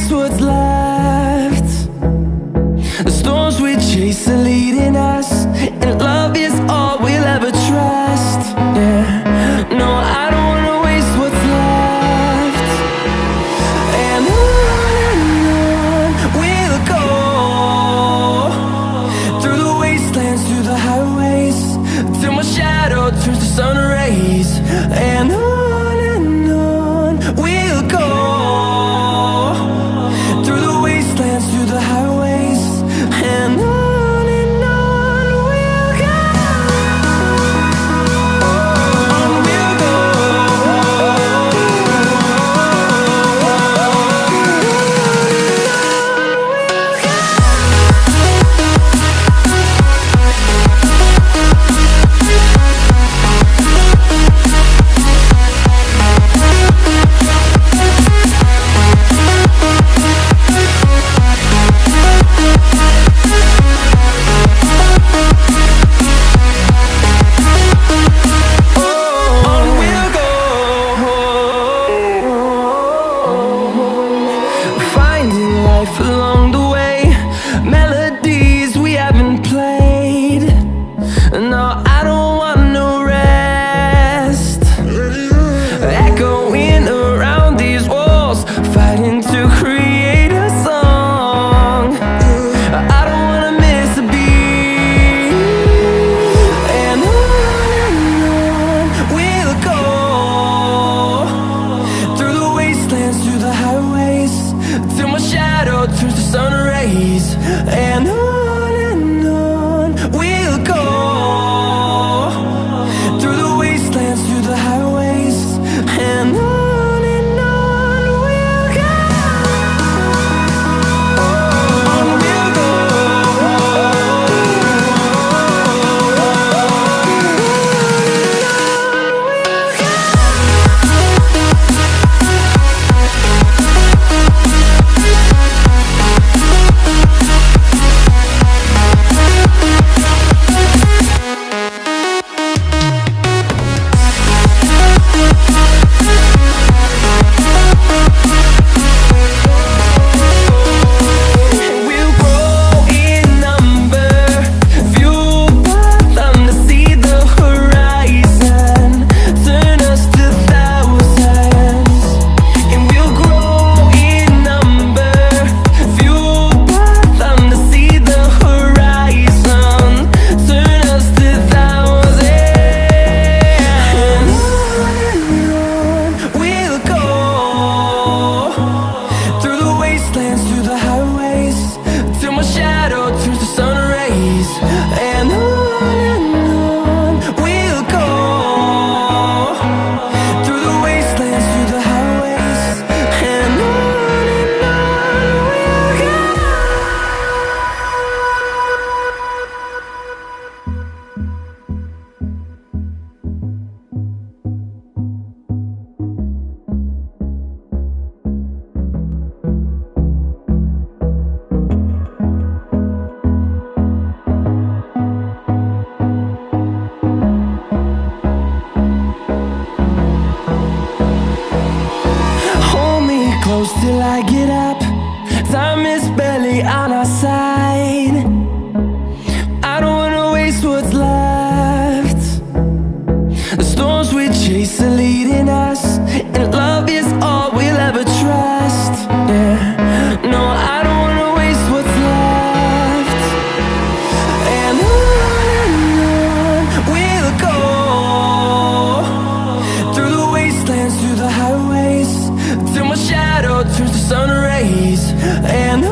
waste what's left. The storms we chase are leading us, and love is all we'll ever trust. Yeah, no, I don't wanna waste what's left. And on we'll go, through the wastelands, through the highways, till my shadow turns to sun rays. And on we'll go, through the wastelands, through the highways, and on we'll go. On we'll go. Along the way, melodies we haven't played. No, I don't want no rest. Echoing around these walls, fighting to create a song. I don't wanna miss a beat. And on we'll go, through the wastelands, through the highways, till my shadow turns to sun rays. And on we'll go, through the wastelands, through the highways, and on we'll go. On we'll go. Through the highways, till my shadow turns to sun rays. And on we'll go, through the wastelands, through the highways, and on we'll go. Close till I get up, time is barely on our side. I don't wanna waste what's left. The storms we chase are leading us, and love is all we'll ever trust. Yeah, no, I don't wanna waste what's left. And on we'll go, through the wastelands, through the highways, till my shadow turns to sun rays. And